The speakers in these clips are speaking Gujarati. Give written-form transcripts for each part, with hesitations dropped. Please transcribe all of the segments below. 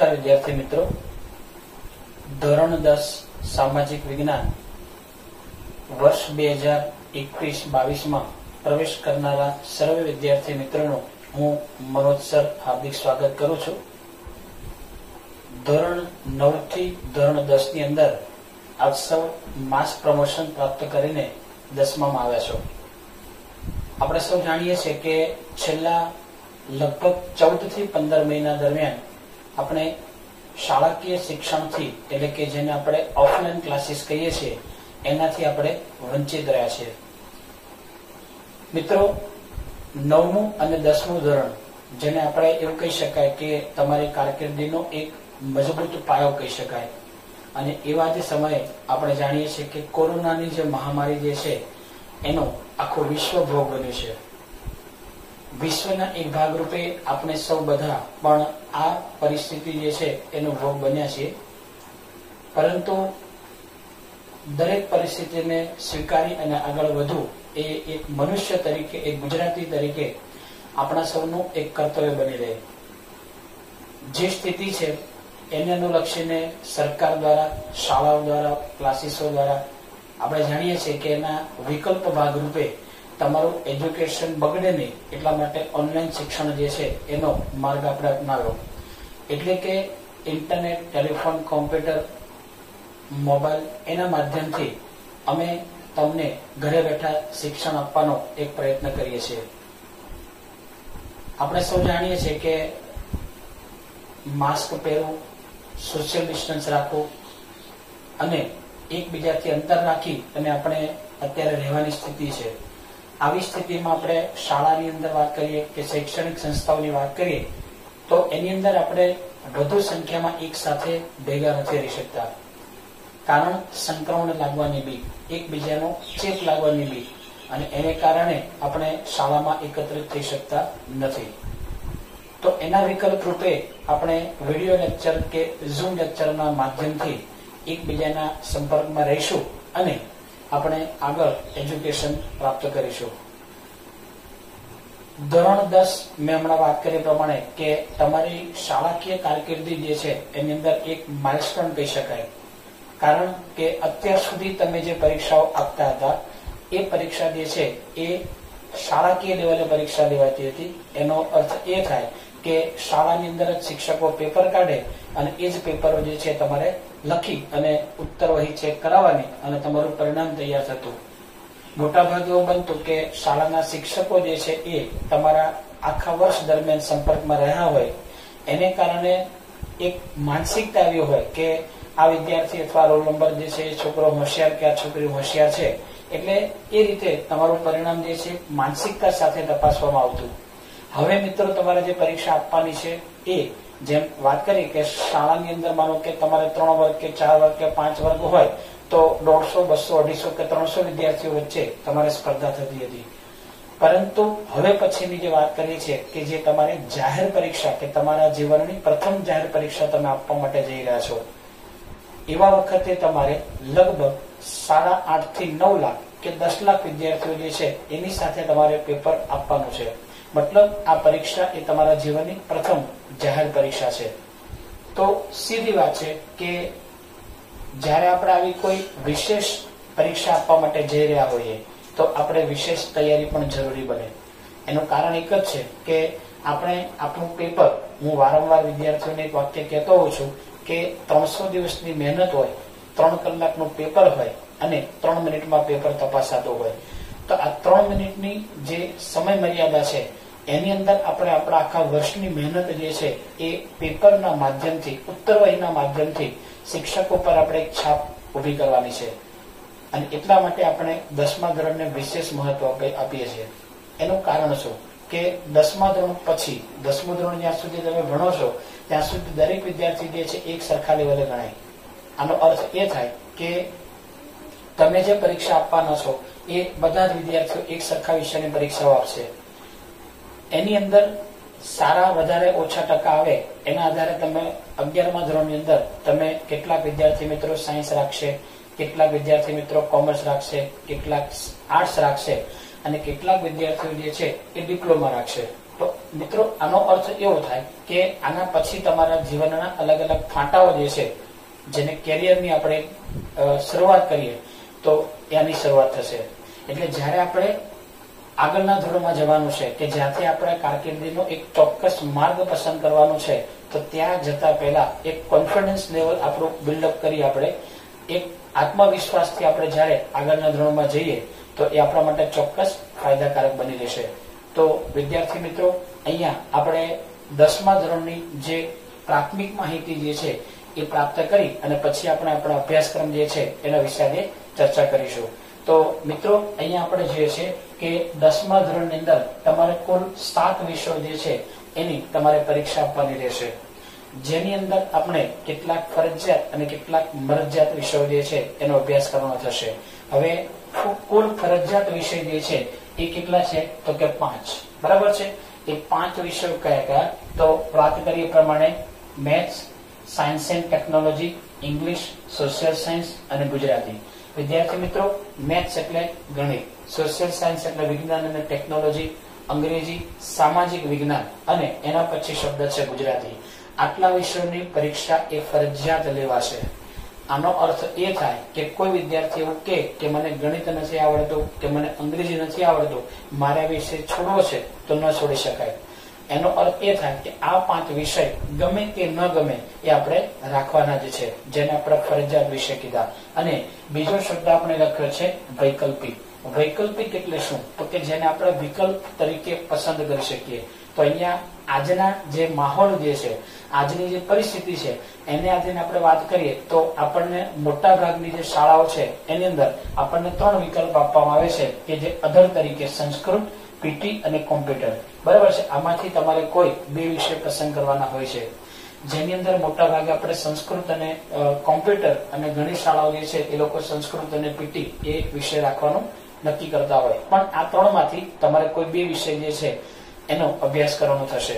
નમસ્કાર વિદ્યાર્થી મિત્રો, ધોરણ 10 સામાજિક વિજ્ઞાન વર્ષ 2021-22 માં પ્રવેશ કરનારા સર્વે વિદ્યાર્થી મિત્રોનું હું મનોજ સર હાર્દિક સ્વાગત કરું છું. ધોરણ 9 થી ધોરણ 10 ની અંદર આપ સૌ માસ પ્રમોશન પ્રાપ્ત કરીને 10માં આવ્યા છો. આપણે સૌ જાણીએ છીએ કે છેલ્લા લગભગ 14 થી 15 મહિના દરમિયાન આપણે શાળાકીય શિક્ષણથી એટલે કે જેને આપણે ઓફલાઈન ક્લાસીસ કહીએ છીએ એનાથી આપણે વંચિત રહ્યા છીએ. મિત્રો, 9મું અને 10મું ધોરણ જેને આપણે એવું કહી શકાય કે તમારી કારકિર્દીનો એક મજબૂત પાયો કહી શકાય, અને એવા જ સમયે આપણે જાણીએ છીએ કે કોરોનાની જે મહામારી જે છે એનો આખો વિશ્વ ભોગ બન્યો છે. વિશ્વના એક ભાગરૂપે આપણે સૌ બધા પણ આ પરિસ્થિતિ જે છે એનો ભોગ બન્યા છીએ, પરંતુ દરેક પરિસ્થિતિને સ્વીકારી અને આગળ વધવું એ એક મનુષ્ય તરીકે, એક ગુજરાતી તરીકે આપણા સૌનું એક કર્તવ્ય બની રહે. જે સ્થિતિ છે એને અનુલક્ષીને સરકાર દ્વારા, શાળાઓ દ્વારા, ક્લાસીસો દ્વારા આપણે જાણીએ છીએ કે એના વિકલ્પ ભાગરૂપે તમારું એજ્યુકેશન બગડે નહીં એટલા માટે ઓનલાઈન શિક્ષણ જે છે એનો માર્ગ આપણે અપનાવ્યો. એટલે કે ઇન્ટરનેટ, ટેલિફોન, કોમ્પ્યુટર, મોબાઈલ એના માધ્યમથી અમે તમને ઘરે બેઠા શિક્ષણ આપવાનો એક પ્રયત્ન કરીએ છીએ. આપણે સૌ જાણીએ છીએ કે માસ્ક પહેરવું, સોશિયલ ડિસ્ટન્સ રાખવું અને એકબીજાથી અંતર રાખી અને આપણે અત્યારે રહેવાની સ્થિતિ છે. આવી સ્થિતિમાં આપણે શાળાની અંદર વાત કરીએ કે શૈક્ષણિક સંસ્થાઓની વાત કરીએ તો એની અંદર આપણે વધુ સંખ્યામાં એક સાથે ભેગા નથી રહી શકતા. કારણ સંક્રમણ લાગવાની બીક, એકબીજાનો ચેપ લાગવાની બીક, અને એને કારણે આપણે શાળામાં એકત્રિત થઈ શકતા નથી. તો એના વિકલ્પ રૂપે આપણે વિડીયો લેક્ચર કે ઝૂમ લેક્ચરના માધ્યમથી એકબીજાના સંપર્કમાં રહીશું અને આપણે આગળ એજ્યુકેશન પ્રાપ્ત કરીશું. ધોરણ 10 મેં હમણાં વાત કરી પ્રમાણે કે તમારી શાળાકીય કારકિર્દી જે છે એની અંદર એક માઇલસ્ટોન કહી શકાય. કારણ કે અત્યાર સુધી તમે જે પરીક્ષાઓ આપતા હતા એ પરીક્ષા જે છે એ શાળાકીય લેવલે પરીક્ષા લેવાતી હતી. એનો અર્થ એ થાય કે શાળાની અંદર જ શિક્ષકો પેપર કાઢે અને એ જ પેપરો જે છે તમારે લખી અને ઉત્તર વહી ચેક કરાવવાની અને તમારું પરિણામ તૈયાર થતું. મોટાભાગે એવું બનતું કે શાળાના શિક્ષકો જે છે એ તમારા આખા વર્ષ દરમિયાન સંપર્કમાં રહ્યા હોય, એને કારણે એક માનસિકતા આવી હોય કે આ વિદ્યાર્થી અથવા રોલ નંબર જે છે એ છોકરો હોશિયાર કે આ છોકરી હોશિયાર છે, એટલે એ રીતે તમારું પરિણામ જે છે માનસિકતા સાથે તપાસવામાં આવતું. હવે મિત્રો, તમારે જે પરીક્ષા આપવાની છે એ જેમ વાત કરી કે શાળાની અંદર માનો કે તમારે 3 વર્ગ કે 4 વર્ગ કે 5 વર્ગ હોય તો 150, 200, 250 કે 300 વિદ્યાર્થીઓ વચ્ચે તમારે સ્પર્ધા થતી હતી. પરંતુ હવે પછીની જે વાત કરીએ છીએ કે જે તમારી જાહેર પરીક્ષા કે તમારા જીવનની પ્રથમ જાહેર પરીક્ષા તમે આપવા માટે જઈ રહ્યા છો, એવા વખતે તમારે લગભગ 8.5 થી 9 લાખ કે 10 લાખ વિદ્યાર્થીઓ જે છે એની સાથે તમારે પેપર આપવાનું છે. મતલબ આ પરીક્ષા એ તમારા જીવનની પ્રથમ જાહેર પરીક્ષા છે. તો સીધી વાત છે કે જ્યારે આપણે આવી કોઈ વિશેષ પરીક્ષા આપવા માટે જઈ રહ્યા હોઈએ તો આપણે વિશેષ તૈયારી પણ જરૂરી બને. એનું કારણ એક જ છે કે આપણે આપણું પેપર, હું વારંવાર વિદ્યાર્થીઓને એક વાક્ય કહેતો હોઉં છું કે 300 દિવસની મહેનત હોય, 3 કલાકનું પેપર હોય અને 3 મિનિટમાં પેપર તપાસાતું હોય. તો આ 3 મિનિટની જે સમય મર્યાદા છે એની અંદર આપણે આપણા આખા વર્ષની મહેનત જે છે એ પેપરના માધ્યમથી, ઉત્તરવહીના માધ્યમથી શિક્ષકો પર આપણે એક છાપ ઉભી કરવાની છે. અને એટલા માટે આપણે 10મા ધોરણને વિશેષ મહત્વ આપીએ છીએ. એનું કારણ શું કે 10મા ધોરણ પછી, 10મું ધોરણ જ્યાં સુધી તમે ભણો છો ત્યાં સુધી દરેક વિદ્યાર્થી જે છે એક સરખા લેવલે ગણાય. આનો અર્થ એ થાય કે તમે જે પરીક્ષા આપવાના છો એ બધા જ વિદ્યાર્થીઓ એક સરખા વિષયની પરીક્ષાઓ આપશે. એની અંદર સારા વધારે ઓછા ટકા આવે એના આધારે તમે 11મા ધોરણની અંદર તમે કેટલાક વિદ્યાર્થી મિત્રો સાયન્સ રાખશે, કેટલાક વિદ્યાર્થી મિત્રો કોમર્સ રાખશે, કેટલાક આર્ટ્સ રાખશે અને કેટલાક વિદ્યાર્થીઓ જે છે એ ડિપ્લોમા રાખશે. તો મિત્રો આનો અર્થ એવો થાય કે આના પછી તમારા જીવનના અલગ અલગ ફાંટાઓ જે છે, જેને કેરિયરની આપણે શરૂઆત કરીએ તો એની શરૂઆત થશે. એટલે જ્યારે આપણે આગળના ધોરણમાં જવાનું છે કે જ્યાંથી આપણે કારકિર્દીનો એક ચોક્કસ માર્ગ પસંદ કરવાનો છે, તો ત્યાં જતા પહેલા એક કોન્ફિડન્સ લેવલ આપણું બિલ્ડઅપ કરી આપણે એક આત્મવિશ્વાસથી આપણે જ્યારે આગળના ધોરણમાં જઈએ તો એ આપણા માટે ચોક્કસ ફાયદાકારક બની રહેશે. તો વિદ્યાર્થી મિત્રો, અહીંયા આપણે 10મા ધોરણની જે પ્રાથમિક માહિતી જે છે એ પ્રાપ્ત કરી અને પછી આપણે આપણા અભ્યાસક્રમ જે છે એના વિશે ચર્ચા કરીશું. તો મિત્રો, અહીંયા આપણે જોઈએ છે કે 10મા ધોરણની અંદર તમારે કુલ 7 વિષયો જે છે એની તમારે પરીક્ષા આપવાની રહેશે, જેની અંદર આપણે કેટલાક ફરજિયાત અને કેટલાક મરજિયાત વિષયો જે છે એનો અભ્યાસ કરવાનો થશે. હવે કુલ ફરજિયાત વિષય જે છે એ કેટલા છે તો કે 5. બરાબર છે. એ 5 વિષયો કયા કયા? તો વાત કરીએ પ્રમાણે maths, science and technology, English, social science અને ગુજરાતી. વિદ્યાર્થી મિત્રો, મેથ્સ એટલે ગણિત, સોશિયલ સાયન્સ એટલે વિજ્ઞાન અને ટેકનોલોજી, અંગ્રેજી, સામાજિક વિજ્ઞાન અને એના પછી શબ્દ છે ગુજરાતી. આટલા વિષયોની પરીક્ષા એ ફરજિયાત લેવાશે. આનો અર્થ એ થાય કે કોઈ વિદ્યાર્થી એવું કે મને ગણિત નથી આવડતું કે મને અંગ્રેજી નથી આવડતું, મારે આ વિષય છોડવો છે તો ન છોડી શકાય. એનો અર્થ એ થાય કે આ 5 વિષય ગમે કે ન ગમે એ આપણે રાખવાના જ છે, જેને આપણે ફરજિયાત વિષય કીધા. અને બીજો શબ્દ આપણે લખ્યો છે વૈકલ્પિક. વૈકલ્પિક એટલે શું? તો કે જેને આપણે વિકલ્પ તરીકે પસંદ કરી શકીએ. તો અહીંયા આજના જે માહોલ જે છે, આજની જે પરિસ્થિતિ છે, એને આજે આપણે વાત કરીએ તો આપણને મોટા ભાગની જે શાળાઓ છે એની અંદર આપણને 3 વિકલ્પ આપવામાં આવે છે કે જે અધર તરીકે સંસ્કૃત, પીટી અને કોમ્પ્યુટર. બરાબર છે. આમાંથી તમારે કોઈ 2 વિષય પસંદ કરવાના હોય છે, જેની અંદર મોટા ભાગે આપણે સંસ્કૃત અને કોમ્પ્યુટર અને ઘણી શાળાઓ જે છે એ લોકો સંસ્કૃત અને પીટી એ વિષય રાખવાનું નક્કી કરતા હોય. પણ આ 3 માંથી તમારે કોઈ 2 વિષય જે છે એનો અભ્યાસ કરવાનો થશે.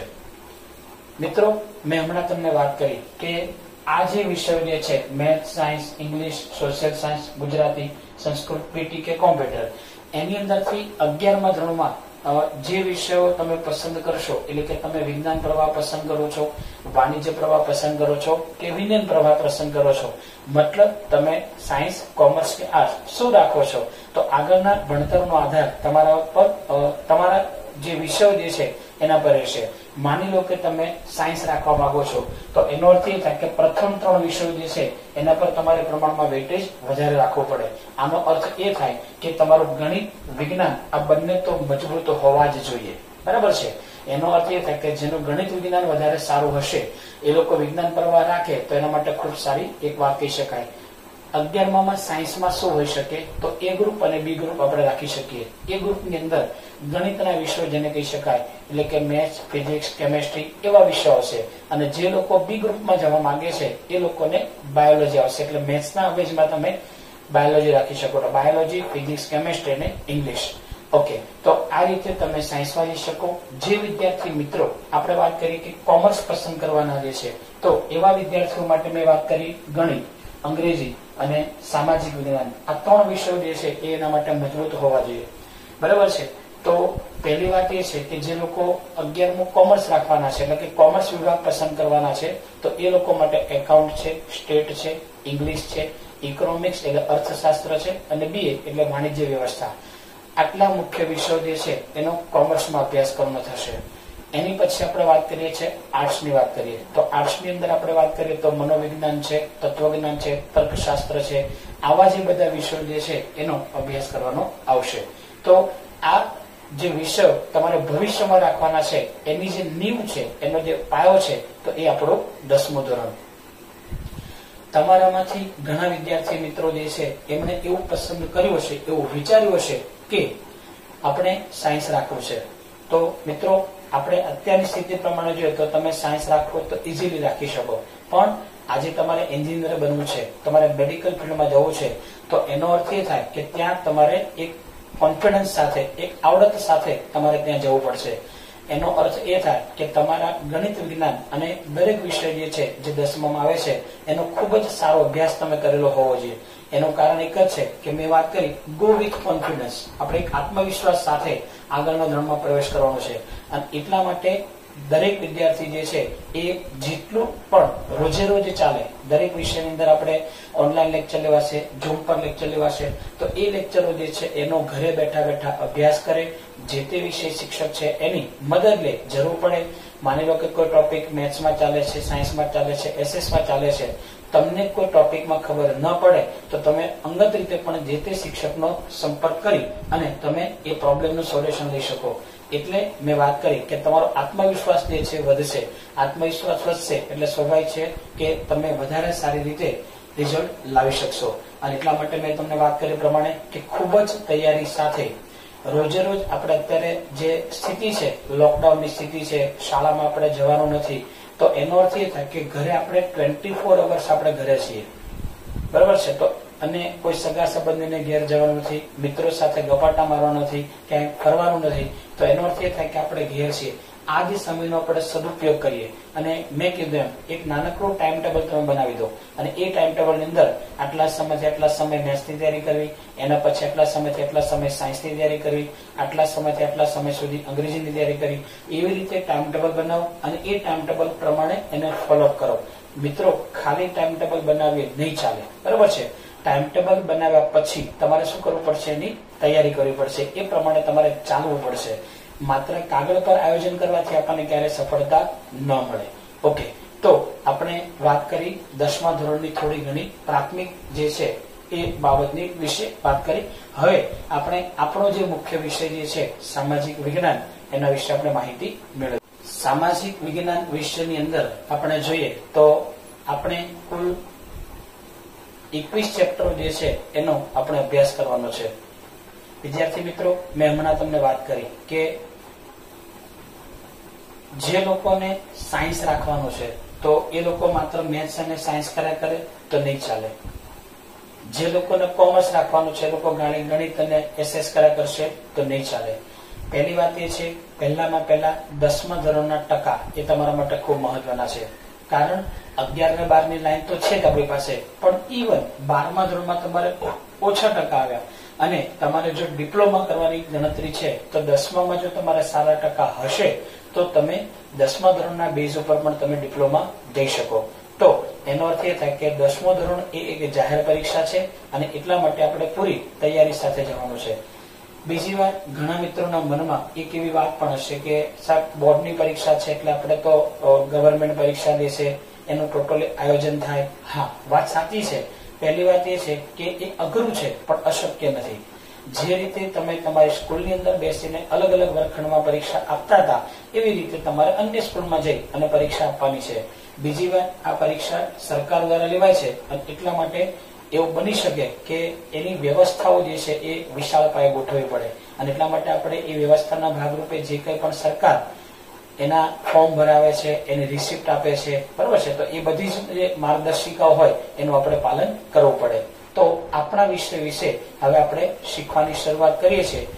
મિત્રો, મેં હમણાં તમને વાત કરી કે આ જે વિષયો જે છે maths, science, English, social science, Gujarati, Sanskrit, PT કે કોમ્પ્યુટર, એની અંદરથી 11મા ધોરણમાં જે વિષયો તમે પસંદ કરશો, એટલે કે તમે વિજ્ઞાન પ્રવાહ પસંદ કરો છો, વાણિજ્ય પ્રવાહ પસંદ કરો છો કે વિજ્ઞાન પ્રવાહ પસંદ કરો છો, મતલબ તમે સાયન્સ, કોમર્સ કે આર્ટ્સ શું રાખો છો, તો આગળના ભણતરનો આધાર તમારા પર તમારા જે વિષયો જે છે એના પર રહેશે. માની લો કે તમે સાયન્સ રાખવા માંગો છો, તો એનો અર્થ એ થાય કે પ્રથમ 3 વિષયો જે છે એના પર તમારે પ્રમાણમાં વેટેજ વધારે રાખવું પડે. આનો અર્થ એ થાય કે તમારું ગણિત, વિજ્ઞાન આ બંને તો મજબૂત હોવા જ જોઈએ. બરાબર છે. એનો અર્થ એ થાય કે જેનું ગણિત વિજ્ઞાન વધારે સારું હશે એ લોકો વિજ્ઞાન પ્રવાહ રાખે તો એના માટે ખૂબ સારી એક વાત કહી શકાય. 11માં સાયન્સમાં શું હોઈ શકે? તો એ ગ્રુપ અને બી ગ્રુપ આપણે રાખી શકીએ. એ ગ્રુપની અંદર ગણિતના વિષયો જેને કહી શકાય, એટલે કે મેથ્સ, ફિઝિક્સ, કેમેસ્ટ્રી એવા વિષયો છે. અને જે લોકો બી ગ્રુપમાં જવા માંગે છે એ લોકોને બાયોલોજી આવશે. એટલે મેથ્સના અવેજમાં તમે બાયોલોજી રાખી શકો. તો બાયોલોજી, ફિઝિક્સ, કેમેસ્ટ્રી અને ઇંગ્લિશ. ઓકે, તો આ રીતે તમે સાયન્સમાં જઈ શકો. જે વિદ્યાર્થી મિત્રો આપણે વાત કરી કે કોમર્સ પસંદ કરવાના જે છે, તો એવા વિદ્યાર્થીઓ માટે મેં વાત કરી ગણિત, અંગ્રેજી અને સામાજિક વિજ્ઞાન. આ 3 વિષયો જે છે એ એના માટે મજબૂત હોવા જોઈએ. બરાબર છે. તો પહેલી વાત એ છે કે જે લોકો 11મું કોમર્સ રાખવાના છે, એટલે કે કોમર્સ વિભાગ પસંદ કરવાના છે, તો એ લોકો માટે એકાઉન્ટ છે, સ્ટેટ છે, ઇંગ્લિશ છે, ઇકોનોમિક્સ એટલે અર્થશાસ્ત્ર છે અને બીએ એટલે વાણિજ્ય વ્યવસ્થા. આટલા મુખ્ય વિષયો જે છે એનો કોમર્સમાં અભ્યાસ કરવાનો થશે. એની પછી આપણે વાત કરીએ છીએ આર્ટ્સની વાત કરીએ તો આર્ટ્સની અંદર આપણે વાત કરીએ તો મનોવિજ્ઞાન છે, તત્વજ્ઞાન છે, તર્કશાસ્ત્ર છે, આવા જે બધા વિષયો જે છે એનો અભ્યાસ કરવાનો આવશે. તો આ જે વિષયો તમારે ભવિષ્યમાં રાખવાના છે એની જે નીવ છે, એનો જે પાયો છે, તો એ આપણો 10મું ધોરણ. તમારામાંથી ઘણા વિદ્યાર્થી મિત્રો જે છે એમણે એવું પસંદ કર્યું હશે, એવું વિચાર્યું હશે કે આપણે સાયન્સ રાખવું છે. તો મિત્રો, આપણે અત્યારની સ્થિતિ પ્રમાણે જોઈએ તો તમે સાયન્સ રાખો તો ઇઝીલી રાખી શકો. પણ આજે તમારે એન્જિનિયર બનવું છે, તમારે મેડિકલ ફિલ્ડમાં જવું છે, તો એનો અર્થ એ થાય કે ત્યાં તમારે એક કોન્ફિડન્સ સાથે, એક આવડત સાથે તમારે ત્યાં જવું પડશે. એનો અર્થ એ થાય કે તમારા ગણિત, વિજ્ઞાન અને દરેક વિષય જે છે જે 10મામાં આવે છે એનો ખૂબ જ સારો અભ્યાસ તમે કરેલો હોવો જોઈએ. એનું કારણ એક જ છે કે મેં વાત કરી ગો વિથ કોન્ફિડન્સ, આપણે એક આત્મવિશ્વાસ સાથે આગળના ધોરણમાં પ્રવેશ કરવાનો છે. અને એટલા માટે દરેક વિદ્યાર્થી જે છે એ જેટલું પણ રોજે રોજ ચાલે, દરેક વિષયની અંદર આપણે ઓનલાઈન લેક્ચર લેવાશે, ઝૂમ પર લેક્ચર લેવાશે, તો એ લેક્ચરો જે છે એનો ઘરે બેઠા બેઠા અભ્યાસ કરે, જે તે વિષય શિક્ષક છે એની મદદ લે. જરૂર પડે, માની લો કે કોઈ ટોપિક મેથ્સમાં ચાલે છે, સાયન્સમાં ચાલે છે, એસએસમાં ચાલે છે, તમને કોઈ ટોપિકમાં ખબર ન પડે તો તમે અંગત રીતે પણ જે તે શિક્ષકનો સંપર્ક કરી અને તમે એ પ્રોબ્લેમનું સોલ્યુશન લઈ શકો. એટલે મેં વાત કરી કે તમારો આત્મવિશ્વાસ જે છે વધશે. આત્મવિશ્વાસ વધશે એટલે સ્વાભાવિક છે કે તમે વધારે સારી રીતે રિઝલ્ટ લાવી શકશો. અને એટલા માટે મેં તમને વાત કરી પ્રમાણે કે ખૂબ જ તૈયારી સાથે રોજે રોજ આપણે અત્યારે જે સ્થિતિ છે, લોકડાઉનની સ્થિતિ છે, શાળામાં આપણે જવાનું નથી, તો એનો અર્થ એ થાય કે ઘરે આપણે 24 અવર્સ આપણે ઘરે છીએ, બરાબર છે. તો અને કોઈ સગા સંબંધીને ઘેર જવાનું નથી, મિત્રો સાથે ગપાટા મારવાનું નથી, ક્યાંય ફરવાનું નથી, તો એનો અર્થ એ થાય કે આપણે ઘેર છીએ. આ જે સમયનો આપણે સદુપયોગ કરીએ. અને મેં કીધું એમ એક નાનકડું ટાઈમ ટેબલ તમે બનાવી દો અને એ ટાઈમ ટેબલની અંદર આટલા સમયથી આટલા સમય મેથ્સની તૈયારી કરવી, એના પછી આટલા સમયથી આટલા સમય સાયન્સની તૈયારી કરવી, આટલા સમયથી આટલા સમય સુધી અંગ્રેજીની તૈયારી કરવી, એવી રીતે ટાઈમ ટેબલ બનાવો અને એ ટાઈમ ટેબલ પ્રમાણે એને ફોલોઅપ કરો. મિત્રો, ખાલી ટાઈમ ટેબલ બનાવીએ નહીં ચાલે, બરાબર છે. ટાઈમ ટેબલ બનાવ્યા પછી તમારે શું કરવું પડશે? એની તૈયારી કરવી પડશે, એ પ્રમાણે તમારે ચાલવું પડશે. માત્ર કાગળ પર આયોજન કરવાથી આપણને ક્યારે સફળતા ન મળે. ઓકે, તો આપણે વાત કરી 10મા ધોરણની થોડી ઘણી પ્રાથમિક જે છે એ બાબતની વિશે વાત કરી. હવે આપણે આપણો જે મુખ્ય વિષય જે છે સામાજિક વિજ્ઞાન, એના વિશે આપણે માહિતી મેળવીએ. સામાજિક વિજ્ઞાન વિષયની અંદર આપણે જોઈએ તો આપણે કુલ 21 ચેપ્ટરો જે છે એનો આપણે અભ્યાસ કરવાનો છે. વિદ્યાર્થી મિત્રો, મેં હમણાં તમને વાત કરી કે જે લોકોને સાયન્સ રાખવાનું છે તો એ લોકો માત્ર મેથ્સ અને સાયન્સ કર્યા કરે તો નહીં ચાલે. જે લોકોને કોમર્સ રાખવાનું છે, એ લોકો ગણિત અને એસએસ કર્યા કરશે તો નહીં ચાલે. પહેલી વાત એ છે, પહેલામાં પહેલા 10મા ધોરણના ટકા એ તમારા માટે ખૂબ મહત્વના છે. કારણ 11 ને 12 ની લાઈન તો છે જ આપણી પાસે, પણ ઇવન 12મા ધોરણમાં તમારે ઓછા ટકા આવ્યા અને તમારે જો ડિપ્લોમા કરવાની ગણતરી છે તો 10મામાં જો તમારે સારા ટકા હશે તો તમે 10મા ધોરણના બેઝ ઉપર પણ તમે ડિપ્લોમા જઈ શકો. તો એનો અર્થ એ થાય કે 10મું ધોરણ એ એક જાહેર પરીક્ષા છે અને એટલા માટે આપણે પૂરી તૈયારી સાથે જવાનું છે. બીજી વાત, ઘણા મિત્રોના મનમાં એક એવી વાત પણ હશે કે સાહેબ બોર્ડની પરીક્ષા છે એટલે આપણે તો ગવર્મેન્ટ પરીક્ષા લેશે, એનું ટોટલી આયોજન થાય. હા, વાત સાચી છે. પહેલી વાત એ છે કે એ અઘરું છે પણ અશક્ય નથી. જે રીતે તમે તમારી સ્કૂલની અંદર બેસીને અલગ અલગ વર્ગખંડમાં પરીક્ષા આપતા હતા એવી રીતે તમારે અન્ય સ્કૂલમાં જઈ અને પરીક્ષા આપવાની છે. બીજી વાત, આ પરીક્ષા સરકાર દ્વારા લેવાય છે અને એટલા માટે એવું બની શકે કે એની વ્યવસ્થાઓ જે છે એ વિશાળ પાયે ગોઠવવી પડે અને એટલા માટે આપણે એ વ્યવસ્થાના ભાગરૂપે જે કંઈ પણ સરકાર એના ફોર્મ ભરાવે છે, એની રિસિપ્ટ આપે છે, બરોબર છે, તો એ બધી જે માર્ગદર્શિકાઓ હોય એનું આપણે પાલન કરવું પડે. તો આપણા વિષય વિશે હવે આપણે શીખવાની શરૂઆત કરીએ છીએ.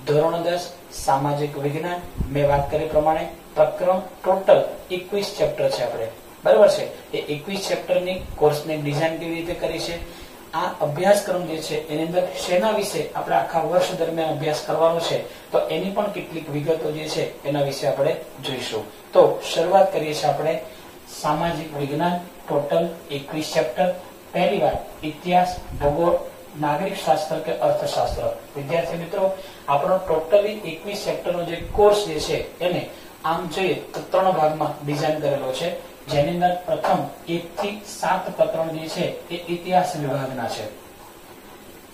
ધોરણ 10 સામાજિક વિજ્ઞાન. મેં વાત કરી પ્રમાણે પ્રકરણ ટોટલ 21 ચેપ્ટર છે આપણે, બરાબર છે. એ 21 ચેપ્ટરની કોર્સની ડિઝાઇન કેવી રીતે કરી છે, આ અભ્યાસક્રમ જે છે એની અંદર શેના વિશે આપણે આખા વર્ષ દરમિયાન અભ્યાસ કરવાનો છે તો એની પણ કેટલીક વિગતો જે છે એના વિશે આપણે જોઈશું. તો શરૂઆત કરીએ છીએ આપણે સામાજિક વિજ્ઞાન ટોટલ 21 ચેપ્ટર. પહેલી વાત, ઇતિહાસ, ભૂગોળ, નાગરિક શાસ્ત્ર કે અર્થશાસ્ત્ર. વિદ્યાર્થી મિત્રો, આપણો ટોટલી 21 ચેપ્ટરનો જે કોર્સ જે છે એને આમ જોઈએ તો 3 ભાગમાં ડિઝાઇન કરેલો છે, જેની અંદર પ્રથમ 1 થી 7 પ્રકરણ જે છે એ ઇતિહાસ વિભાગના છે.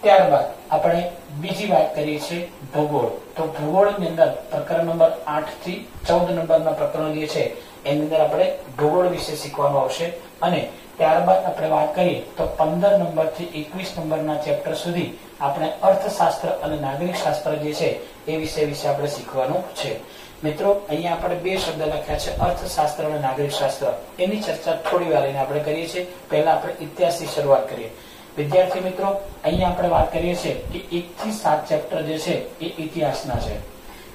ત્યારબાદ આપણે બીજી વાત કરીએ છીએ ભૂગોળ. તો ભૂગોળની અંદર પ્રકરણ નંબર 8 થી 14 નંબરના પ્રકરણ જે છે એની અંદર આપણે ભૂગોળ વિશે શીખવાનું આવશે અને ત્યારબાદ આપણે વાત કરીએ તો 15 નંબર થી 21 નંબરના ચેપ્ટર સુધી આપણે અર્થશાસ્ત્ર અને નાગરિક શાસ્ત્ર જે છે એ વિશે આપણે શીખવાનું છે. મિત્રો, અહીંયા આપણે 2 શબ્દ લખ્યા છે, અર્થશાસ્ત્ર અને નાગરિક શાસ્ત્ર. એની ચર્ચા થોડી વાર લઈને આપણે કરીએ છીએ. પહેલા આપણે ઇતિહાસથી શરૂઆત કરીએ. વિદ્યાર્થી મિત્રો, અહીંયા આપણે વાત કરીએ છીએ કે 1 થી 7 ચેપ્ટર જે છે એ ઇતિહાસના છે.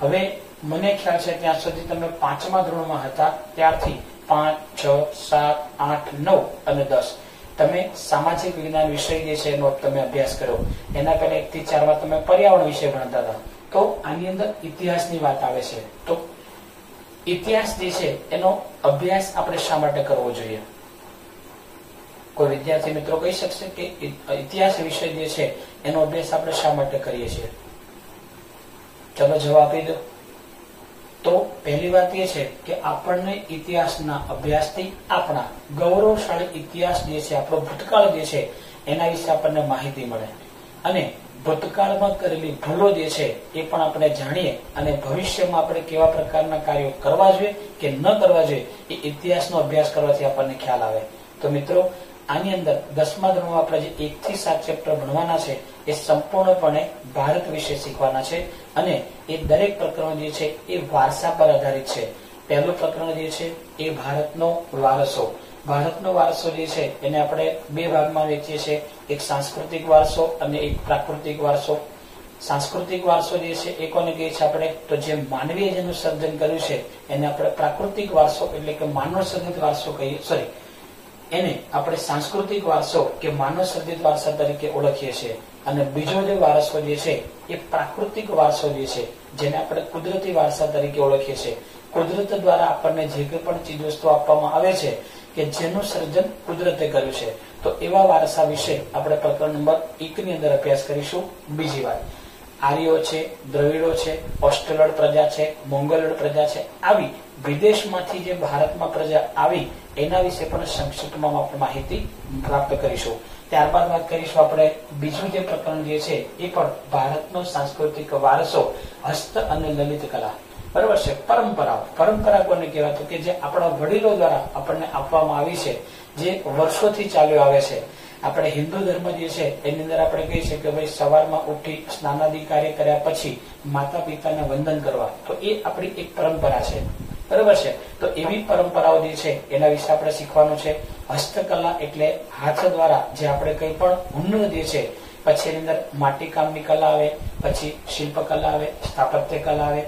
હવે મને ખ્યાલ છે ત્યાં સુધી તમે 5મા ધોરણમાં હતા ત્યારથી 5, 6, 7, 8, 9 અને 10 તમે સામાજિક વિજ્ઞાન વિષય જે છે એનો તમે અભ્યાસ કર્યો, એના પહેલા 1 થી 4 માં તમે પર્યાવરણ વિશે ભણતા હતા. તો આની અંદર ઇતિહાસની વાત આવે છે. તો ઇતિહાસ જે છે એનો અભ્યાસ આપણે શા માટે કરવો જોઈએ? કોઈ વિદ્યાર્થી મિત્રો કહી શકશે કે ઇતિહાસ વિષય જે છે એનો અભ્યાસ આપણે શા માટે કરીએ છીએ? ચલો જવાબ આપી દો. તો પહેલી વાત એ છે કે આપણને ઇતિહાસના અભ્યાસથી આપણા ગૌરવશાળી ઇતિહાસ જે છે, આપણો ભૂતકાળ જે છે એના વિશે આપણને માહિતી મળે અને ભૂતકાળમાં કરેલી ભૂલો જે છે એ પણ આપણે જાણીએ અને ભવિષ્યમાં આપણે કેવા પ્રકારના કાર્યો કરવા જોઈએ કે ન કરવા જોઈએ એ ઇતિહાસનો અભ્યાસ કરવાથી આપણને ખ્યાલ આવે. તો મિત્રો, આની અંદર 10મા ધોરણમાં આપણે જે 1 થી 7 ચેપ્ટર ભણવાના છે એ સંપૂર્ણપણે ભારત વિશે શીખવાના છે અને એ દરેક પ્રકરણ જે છે એ વારસા પર આધારિત છે. પહેલું પ્રકરણ જે છે એ ભારતનો વારસો. ભારતનો વારસો જે છે એને આપણે 2 ભાગમાં વહેંચીએ છીએ, એક સાંસ્કૃતિક વારસો અને એક પ્રાકૃતિક વારસો. સાંસ્કૃતિક વારસો જે છે એ કોને કહીએ છીએ આપણે? તો જે માનવીએ જેનું સર્જન કર્યું છે એને આપણે પ્રાકૃતિક વારસો એટલે કે માનવ સર્જિત વારસો કહીએ, એને આપણે સાંસ્કૃતિક વારસો કે માનવ સર્જિત વારસા તરીકે ઓળખીએ છીએ. અને બીજો જે વારસો જે છે એ પ્રાકૃતિક વારસો જે છે જેને આપણે કુદરતી વારસા તરીકે ઓળખીએ છીએ. કુદરત દ્વારા આપણને જે કંઈ પણ ચીજ વસ્તુ આપવામાં આવે છે કે જેનું સર્જન કુદરતે કર્યું છે, તો એવા વારસા વિશે આપણે પ્રકરણ નંબર 1 ની અંદર અભ્યાસ કરીશું. બીજી વાત, આર્યો છે, દ્રવિડો છે, ઓસ્ટ્રેલોઇડ પ્રજા છે, મોંગોલોઇડ પ્રજા છે, આવી વિદેશમાંથી જે ભારતમાં પ્રજા આવી એના વિશે પણ સંક્ષિપ્તમાં આપણે માહિતી પ્રાપ્ત કરીશું. ત્યારબાદ વાત કરીશું આપણે બીજું જે પ્રકરણ જે છે એ પણ ભારતનો સાંસ્કૃતિક વારસો, હસ્ત અને લલિત કલા. બરાબર છે. પરંપરા કોને કહેવાય? તો કે જે આપણા વડીલો દ્વારા આપણને આપવામાં આવી છે, જે વર્ષોથી ચાલ્યો આવે છે. આપણે હિન્દુ ધર્મ જે છે એની અંદર આપણે કહીએ છીએ કે ભાઈ સવારમાં ઉઠી સ્નાનાદિ કાર્ય કર્યા પછી માતા પિતાને વંદન કરવા, તો એ આપણી એક પરંપરા છે. બરાબર છે. તો એવી પરંપરાઓ જે છે એના વિશે આપણે શીખવાનું છે. હસ્તકલા એટલે હાથ દ્વારા જે આપણે કંઈ પણ હુનર જે છે, પછી એની અંદર માટીકામની કલા આવે, પછી શિલ્પકલા આવે, સ્થાપત્ય કલા આવે.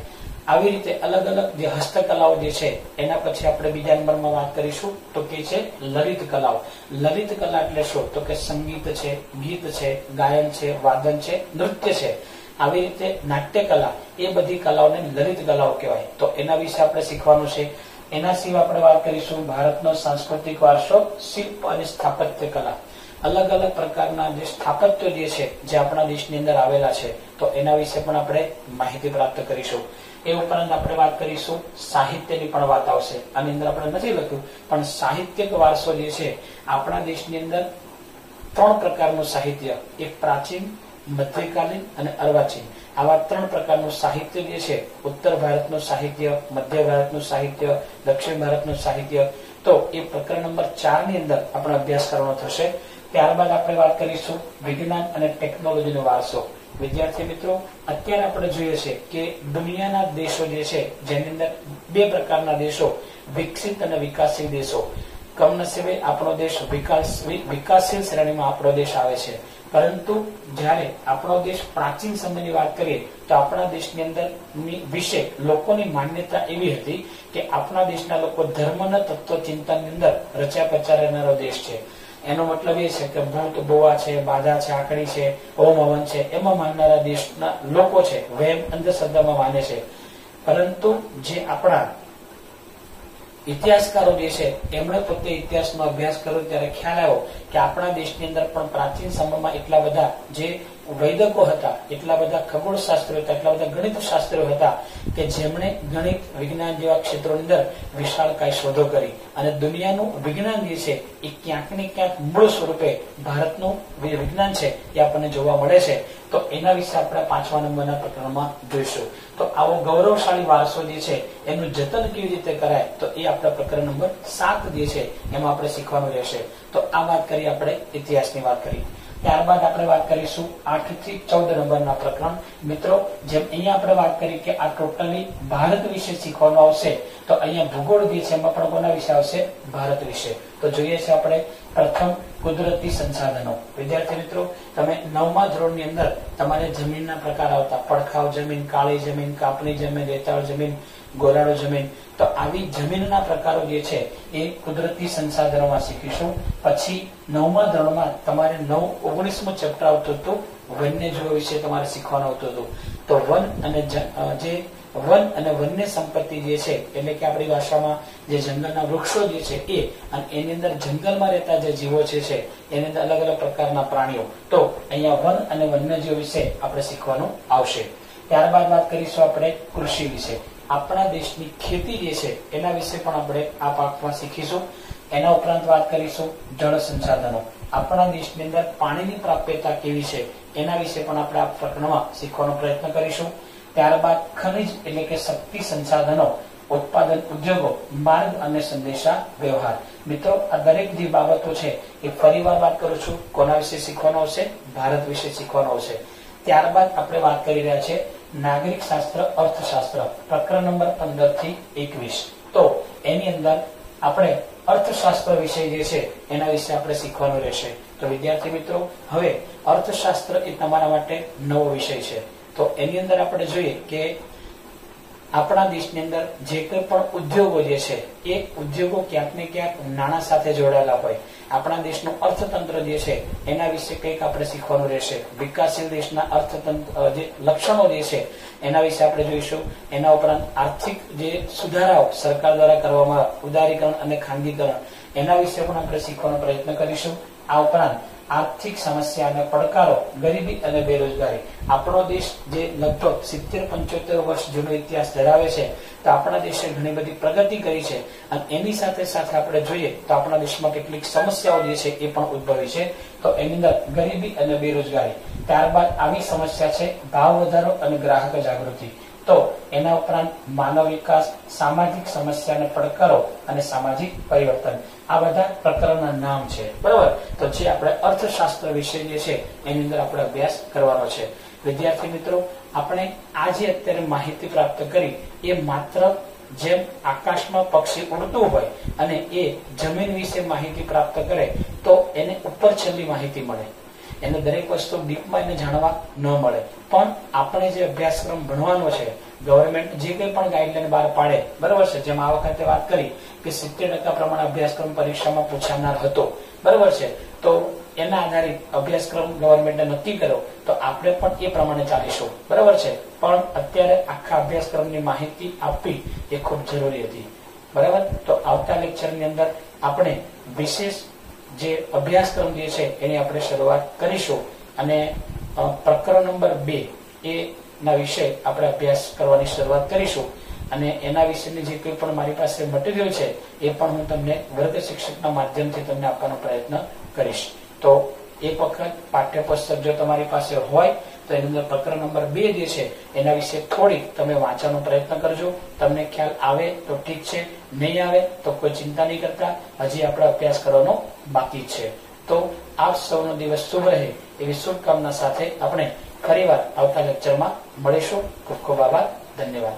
આવી રીતે અલગ અલગ જે હસ્તકલાઓ જે છે એના પછી આપણે બીજા નંબરમાં વાત કરીશું તો કે છે લલિત કલાઓ. લલિત કલા એટલે શું? તો કે સંગીત છે, ગીત છે, ગાયન છે, વાદન છે, નૃત્ય છે. આવી રીતે નાટ્ય કલા, એ બધી કલાઓને લલિત કલાઓ કહેવાય. તો એના વિશે આપણે શીખવાનું છે. એના સિવાય આપણે વાત કરીશું ભારતનો સાંસ્કૃતિક વારસો, શિલ્પ અને સ્થાપત્ય કલા. અલગ અલગ પ્રકારના જે સ્થાપત્યો જે છે જે આપણા દેશની અંદર આવેલા છે, તો એના વિશે પણ આપણે માહિતી પ્રાપ્ત કરીશું. એ ઉપરાંત આપણે વાત કરીશું સાહિત્યની પણ વાત આવશે. આની અંદર આપણે નથી લખ્યું પણ સાહિત્યિક વારસો જે છે આપણા દેશની અંદર 3 પ્રકારનું સાહિત્ય, એક પ્રાચીન, મધ્યકાલીન અને અર્વાચીન, આવા 3 પ્રકારનું સાહિત્ય જે છે, ઉત્તર ભારતનું સાહિત્ય, મધ્ય ભારતનું સાહિત્ય, દક્ષિણ ભારતનું સાહિત્ય, તો એ પ્રકરણ નંબર 4 ની અંદર આપણે અભ્યાસ કરવાનો થશે. ત્યારબાદ આપણે વાત કરીશું વિજ્ઞાન અને ટેકનોલોજીનો વારસો. વિદ્યાર્થી મિત્રો, અત્યારે આપણે જોઈએ છે કે દુનિયાના દેશો જે છે જેની અંદર 2 પ્રકારના દેશો, વિકસિત અને વિકાસશીલ દેશો. કમનસીબે આપણો દેશ વિકાસશીલ શ્રેણીમાં આપણો દેશ આવે છે. પરંતુ જ્યારે આપણો દેશ પ્રાચીન સમયની વાત કરીએ તો આપણા દેશની અંદર વિશે લોકોની માન્યતા એવી હતી કે આપણા દેશના લોકો ધર્મના તત્વ ચિંતનની અંદર રચ્યા પચ્યા રહેનારો દેશ છે. એનો મતલબ એ છે કે ભૂત બોવા છે, બાધા છે, આકડી છે, ઓમ હવન છે, એમાં માનનારા દેશના લોકો છે, વહેમ અંધશ્રદ્ધામાં માને છે. પરંતુ જે આપણા ઇતિહાસકારો જે છે એમણે પોતે ઇતિહાસનો અભ્યાસ કર્યો ત્યારે ખ્યાલ આવ્યો કે આપણા દેશની અંદર પણ પ્રાચીન સમયમાં એટલા બધા જે વૈદકો હતા, એટલા બધા ખગોળશાસ્ત્રીઓ હતા, એટલા બધા ગણિત શાસ્ત્રીઓ હતા કે જેમણે ગણિત, વિજ્ઞાન જેવા ક્ષેત્રોની અંદર વિશાળકાય શોધો કરી અને દુનિયાનું વિજ્ઞાન જે છે એ ક્યાંક ને ક્યાંક મૂળ સ્વરૂપે ભારતનું વિજ્ઞાન છે એ આપણને જોવા મળે છે. તો એના વિશે આપણે 5મા નંબરના પ્રકરણમાં જોઈશું. તો આવો ગૌરવશાળી વારસો જે છે એનું જતન કેવી રીતે કરાય, તો એ આપણા પ્રકરણ નંબર 7 જે છે એમાં આપણે શીખવાનું રહેશે. તો આ વાત કરી આપણે ઇતિહાસની વાત કરી. ત્યારબાદ આપણે વાત કરીશું 8 થી 14 નંબરના પ્રકરણ. મિત્રો, જેમ અહીંયા આપણે વાત કરી કે આ ટોટલી ભારત વિશે શીખવાનું આવશે, તો અહીંયા ભૂગોળ જે છે એમાં પણ કોના વિશે આવશે? ભારત વિશે. તો જોઈએ છે આપણે પ્રથમ કુદરતી સંસાધનો. વિદ્યાર્થી મિત્રો, તમે 9મા ધોરણની અંદર તમારે જમીનના પ્રકાર આવતા, પડખાવ જમીન, કાળી જમીન, કાપની જમીન, રેતાળ જમીન, ગોરાળો જમીન. તો આવી જમીનના પ્રકારો જે છે એ કુદરતી સંસાધનોમાં શીખીશું. પછી 9મા ધોરણમાં તમારે 19મું ચેપ્ટર આવતું હતું, વન્યજીવો વિશે તમારે શીખવાનું આવતું હતું. તો વન અને વન્ય સંપત્તિ જે છે, એટલે કે આપણી ભાષામાં જે જંગલના વૃક્ષો જે છે એ, અને એની અંદર જંગલમાં રહેતા જે જીવો છે એની અંદર અલગ અલગ પ્રકારના પ્રાણીઓ. તો અહીંયા વન અને વન્યજીવો વિશે આપણે શીખવાનું આવશે. ત્યારબાદ વાત કરીશું આપણે કૃષિ વિશે. આપણા દેશની ખેતી જે છે એના વિશે પણ આપણે આ પાઠમાં શીખીશું. એના ઉપરાંત વાત કરીશું જળ સંસાધનો. આપણા દેશની અંદર પાણીની પ્રાપ્યતા કેવી છે એના વિશે પણ આપણે આ પ્રકરણમાં શીખવાનો પ્રયત્ન કરીશું. ત્યારબાદ ખનિજ એટલે કે શક્તિ સંસાધનો, ઉત્પાદન ઉદ્યોગો, માર્ગ અને સંદેશા વ્યવહાર. મિત્રો, આ દરેક જે બાબતો છે એ ફરીવાર વાત કરું છું, કોના વિશે શીખવાનો આવશે? ભારત વિશે શીખવાનો આવશે. ત્યારબાદ આપણે વાત કરી રહ્યા છે નાગરિક શાસ્ત્ર અર્થશાસ્ત્ર, પ્રકરણ નંબર 15 થી 21. તો એની અંદર આપણે અર્થશાસ્ત્ર વિષય જે છે એના વિશે આપણે શીખવાનું રહેશે. તો વિદ્યાર્થી મિત્રો, હવે અર્થશાસ્ત્ર એ તમારા માટે નવો વિષય છે. તો એની અંદર આપણે જોઈએ કે આપણા દેશની અંદર જે કોઈ પણ ઉદ્યોગો જે છે એ ઉદ્યોગો ક્યાંક ને ક્યાંક નાણાં સાથે જોડાયેલા હોય. આપણા દેશનું અર્થતંત્ર જે છે એના વિશે કંઈક આપણે શીખવાનું રહેશે. વિકાસશીલ દેશના અર્થતંત્ર જે લક્ષણો જે છે એના વિશે આપણે જોઈશું. એના ઉપરાંત આર્થિક જે સુધારાઓ સરકાર દ્વારા કરવામાં, ઉદારીકરણ અને ખાનગીકરણ, એના વિશે પણ આપણે શીખવાનો પ્રયત્ન કરીશું. આ ઉપરાંત આર્થિક સમસ્યા અને પડકારો, ગરીબી અને બેરોજગારી. આપણો દેશ જે લગભગ 70-75 વર્ષ જૂનો ઇતિહાસ ધરાવે છે, તો આપણા દેશે ઘણી બધી પ્રગતિ કરી છે, અને એની સાથે સાથે આપણે જોઈએ તો આપણા દેશમાં કેટલીક સમસ્યાઓ જે છે એ પણ ઉદ્ભવી છે. તો એની અંદર ગરીબી અને બેરોજગારી. ત્યારબાદ આવી સમસ્યા છે ભાવ વધારો અને ગ્રાહક જાગૃતિ. તો એના ઉપરાંત માનવ વિકાસ, સામાજિક સમસ્યા અને પડકારો અને સામાજિક પરિવર્તન. આ બધા પ્રકરણના નામ છે, બરાબર. તો જે આપણે અર્થશાસ્ત્ર વિશે જે છે એની અંદર આપણે અભ્યાસ કરવાનો છે. વિદ્યાર્થી મિત્રો, આપણે આ જે અત્યારે માહિતી પ્રાપ્ત કરી એ માત્ર જેમ આકાશમાં પક્ષી ઉડતું હોય અને એ જમીન વિશે માહિતી પ્રાપ્ત કરે તો એને ઉપર છેલ્લી માહિતી મળે, એને દરેક વસ્તુ ડીપમાં એને જાણવા ન મળે. પણ આપણે જે અભ્યાસક્રમ ભણવાનો છે, ગવર્મેન્ટ જે કંઈ પણ ગાઈડલાઈન બહાર પાડે, બરાબર છે, જેમ આ વખતે વાત કરી કે 70% પ્રમાણે અભ્યાસક્રમ પરીક્ષામાં પૂછાનાર હતો, બરાબર છે, તો એના આધારિત અભ્યાસક્રમ ગવર્મેન્ટે નક્કી કર્યો, તો આપણે પણ એ પ્રમાણે ચાલીશું, બરાબર છે. પણ અત્યારે આખા અભ્યાસક્રમની માહિતી આપવી એ ખૂબ જરૂરી હતી, બરાબર. તો આવતા લેક્ચરની અંદર આપણે વિશેષ જે અભ્યાસક્રમ જે છે એની આપણે શરૂઆત કરીશું, અને પ્રકરણ નંબર 2 એના વિશે આપણે અભ્યાસ કરવાની શરૂઆત કરીશું. અને એના વિશેની જે કોઈ પણ મારી પાસે મટીરિયલ છે એ પણ હું તમને વર્ગ શિક્ષકના માધ્યમથી તમને આપવાનો પ્રયત્ન કરીશ. તો એક વખત પાઠ્યપુસ્તક જો તમારી પાસે હોય તો એની અંદર પ્રકરણ નંબર 2 જે છે એના વિશે થોડીક તમે વાંચવાનો પ્રયત્ન કરજો. તમને ખ્યાલ આવે તો ઠીક છે, નહીં આવે તો કોઈ ચિંતા નહીં કરતા, હજી આપણે અભ્યાસ કરવાનો બાકી છે. તો આપ સૌનો દિવસ શુભ રહે એવી શુભકામના સાથે આપણે ફરીવાર આવતા લેક્ચરમાં મળીશું. ખૂબ ખૂબ આભાર, ધન્યવાદ.